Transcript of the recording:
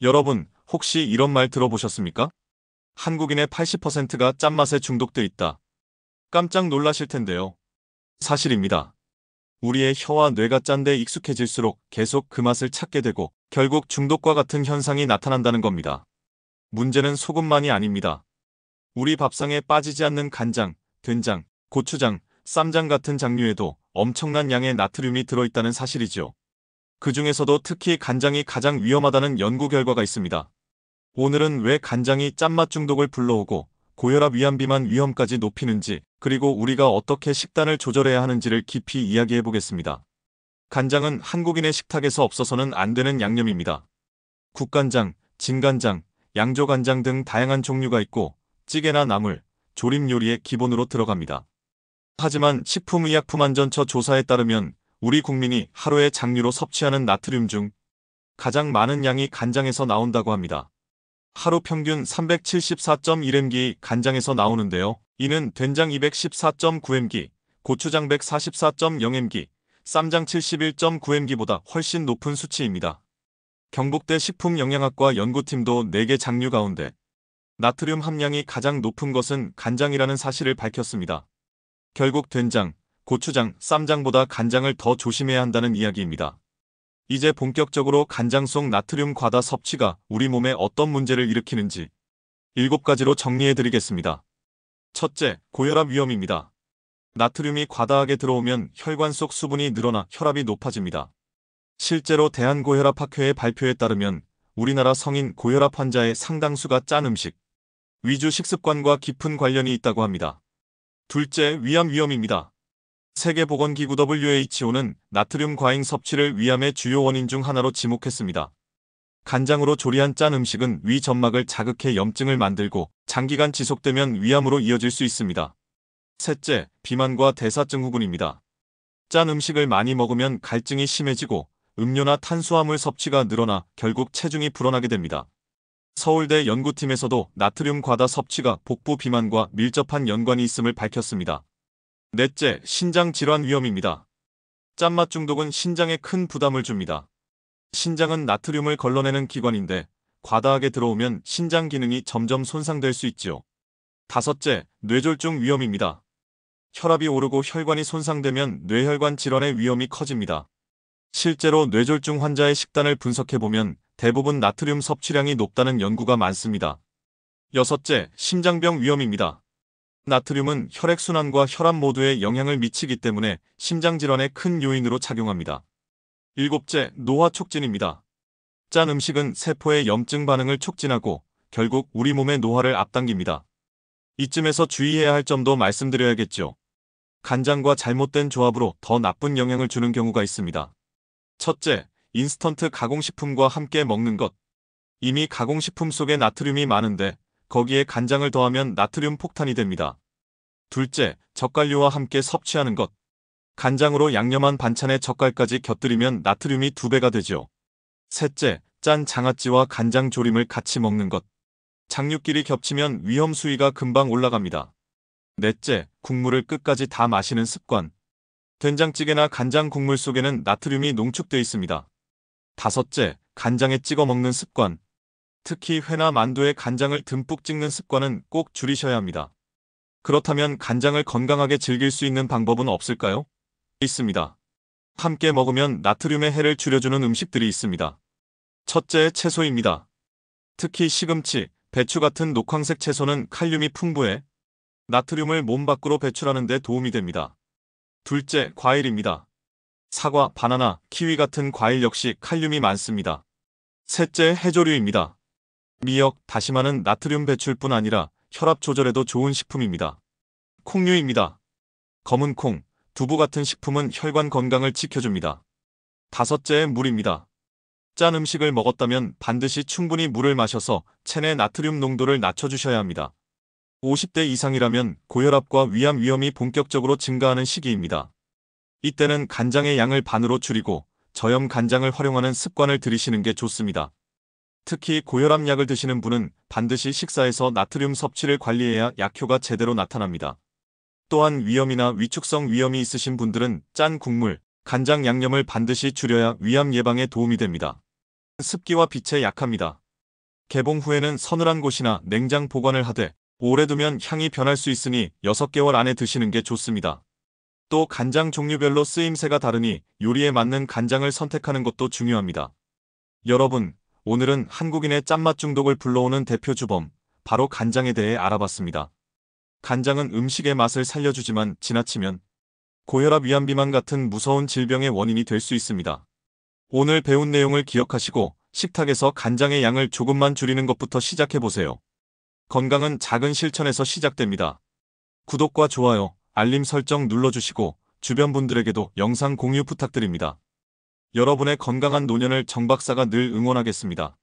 여러분, 혹시 이런 말 들어보셨습니까? 한국인의 80%가 짠맛에 중독돼 있다. 깜짝 놀라실 텐데요. 사실입니다. 우리의 혀와 뇌가 짠 데 익숙해질수록 계속 그 맛을 찾게 되고 결국 중독과 같은 현상이 나타난다는 겁니다. 문제는 소금만이 아닙니다. 우리 밥상에 빠지지 않는 간장, 된장, 고추장, 쌈장 같은 장류에도 엄청난 양의 나트륨이 들어있다는 사실이죠. 그 중에서도 특히 간장이 가장 위험하다는 연구 결과가 있습니다. 오늘은 왜 간장이 짠맛 중독을 불러오고 고혈압 위암비만 위험까지 높이는지, 그리고 우리가 어떻게 식단을 조절해야 하는지를 깊이 이야기해 보겠습니다. 간장은 한국인의 식탁에서 없어서는 안 되는 양념입니다. 국간장, 진간장, 양조간장 등 다양한 종류가 있고 찌개나 나물, 조림 요리에 기본으로 들어갑니다. 하지만 식품의약품안전처 조사에 따르면 우리 국민이 하루에 장류로 섭취하는 나트륨 중 가장 많은 양이 간장에서 나온다고 합니다. 하루 평균 374.1mg 간장에서 나오는데요. 이는 된장 214.9mg, 고추장 144.0mg, 쌈장 71.9mg보다 훨씬 높은 수치입니다. 경북대 식품영양학과 연구팀도 4개 장류 가운데 나트륨 함량이 가장 높은 것은 간장이라는 사실을 밝혔습니다. 결국 된장, 고추장, 쌈장보다 간장을 더 조심해야 한다는 이야기입니다. 이제 본격적으로 간장 속 나트륨 과다 섭취가 우리 몸에 어떤 문제를 일으키는지 7가지로 정리해드리겠습니다. 첫째, 고혈압 위험입니다. 나트륨이 과다하게 들어오면 혈관 속 수분이 늘어나 혈압이 높아집니다. 실제로 대한고혈압학회의 발표에 따르면 우리나라 성인 고혈압 환자의 상당수가 짠 음식, 위주 식습관과 깊은 관련이 있다고 합니다. 둘째, 위암 위험입니다. 세계보건기구 WHO는 나트륨 과잉 섭취를 위암의 주요 원인 중 하나로 지목했습니다. 간장으로 조리한 짠 음식은 위 점막을 자극해 염증을 만들고 장기간 지속되면 위암으로 이어질 수 있습니다. 셋째, 비만과 대사증후군입니다. 짠 음식을 많이 먹으면 갈증이 심해지고 음료나 탄수화물 섭취가 늘어나 결국 체중이 불어나게 됩니다. 서울대 연구팀에서도 나트륨 과다 섭취가 복부 비만과 밀접한 연관이 있음을 밝혔습니다. 넷째, 신장 질환 위험입니다. 짠맛 중독은 신장에 큰 부담을 줍니다. 신장은 나트륨을 걸러내는 기관인데 과다하게 들어오면 신장 기능이 점점 손상될 수 있지요. 다섯째, 뇌졸중 위험입니다. 혈압이 오르고 혈관이 손상되면 뇌혈관 질환의 위험이 커집니다. 실제로 뇌졸중 환자의 식단을 분석해보면 대부분 나트륨 섭취량이 높다는 연구가 많습니다. 여섯째, 심장병 위험입니다. 나트륨은 혈액순환과 혈압 모두에 영향을 미치기 때문에 심장질환의 큰 요인으로 작용합니다. 일곱째, 노화 촉진입니다. 짠 음식은 세포의 염증 반응을 촉진하고 결국 우리 몸의 노화를 앞당깁니다. 이쯤에서 주의해야 할 점도 말씀드려야겠죠. 간장과 잘못된 조합으로 더 나쁜 영향을 주는 경우가 있습니다. 첫째, 인스턴트 가공식품과 함께 먹는 것. 이미 가공식품 속에 나트륨이 많은데 거기에 간장을 더하면 나트륨 폭탄이 됩니다. 둘째, 젓갈류와 함께 섭취하는 것. 간장으로 양념한 반찬에 젓갈까지 곁들이면 나트륨이 2배가 되죠. 셋째, 짠 장아찌와 간장 조림을 같이 먹는 것. 장류끼리 겹치면 위험 수위가 금방 올라갑니다. 넷째, 국물을 끝까지 다 마시는 습관. 된장찌개나 간장 국물 속에는 나트륨이 농축돼 있습니다. 다섯째, 간장에 찍어 먹는 습관. 특히 회나 만두에 간장을 듬뿍 찍는 습관은 꼭 줄이셔야 합니다. 그렇다면 간장을 건강하게 즐길 수 있는 방법은 없을까요? 있습니다. 함께 먹으면 나트륨의 해를 줄여주는 음식들이 있습니다. 첫째, 채소입니다. 특히 시금치, 배추 같은 녹황색 채소는 칼륨이 풍부해 나트륨을 몸 밖으로 배출하는 데 도움이 됩니다. 둘째, 과일입니다. 사과, 바나나, 키위 같은 과일 역시 칼륨이 많습니다. 셋째, 해조류입니다. 미역, 다시마는 나트륨 배출뿐 아니라 혈압 조절에도 좋은 식품입니다. 콩류입니다. 검은 콩, 두부 같은 식품은 혈관 건강을 지켜줍니다. 다섯째, 물입니다. 짠 음식을 먹었다면 반드시 충분히 물을 마셔서 체내 나트륨 농도를 낮춰주셔야 합니다. 50대 이상이라면 고혈압과 위암 위험이 본격적으로 증가하는 시기입니다. 이때는 간장의 양을 반으로 줄이고 저염 간장을 활용하는 습관을 들이시는 게 좋습니다. 특히 고혈압 약을 드시는 분은 반드시 식사에서 나트륨 섭취를 관리해야 약효가 제대로 나타납니다. 또한 위염이나 위축성 위염이 있으신 분들은 짠 국물, 간장 양념을 반드시 줄여야 위암 예방에 도움이 됩니다. 습기와 빛에 약합니다. 개봉 후에는 서늘한 곳이나 냉장 보관을 하되 오래 두면 향이 변할 수 있으니 6개월 안에 드시는 게 좋습니다. 또 간장 종류별로 쓰임새가 다르니 요리에 맞는 간장을 선택하는 것도 중요합니다. 여러분, 오늘은 한국인의 짠맛 중독을 불러오는 대표 주범, 바로 간장에 대해 알아봤습니다. 간장은 음식의 맛을 살려주지만 지나치면 고혈압, 위암비만 같은 무서운 질병의 원인이 될 수 있습니다. 오늘 배운 내용을 기억하시고 식탁에서 간장의 양을 조금만 줄이는 것부터 시작해보세요. 건강은 작은 실천에서 시작됩니다. 구독과 좋아요, 알림 설정 눌러주시고 주변 분들에게도 영상 공유 부탁드립니다. 여러분의 건강한 노년을 정 박사가 늘 응원하겠습니다.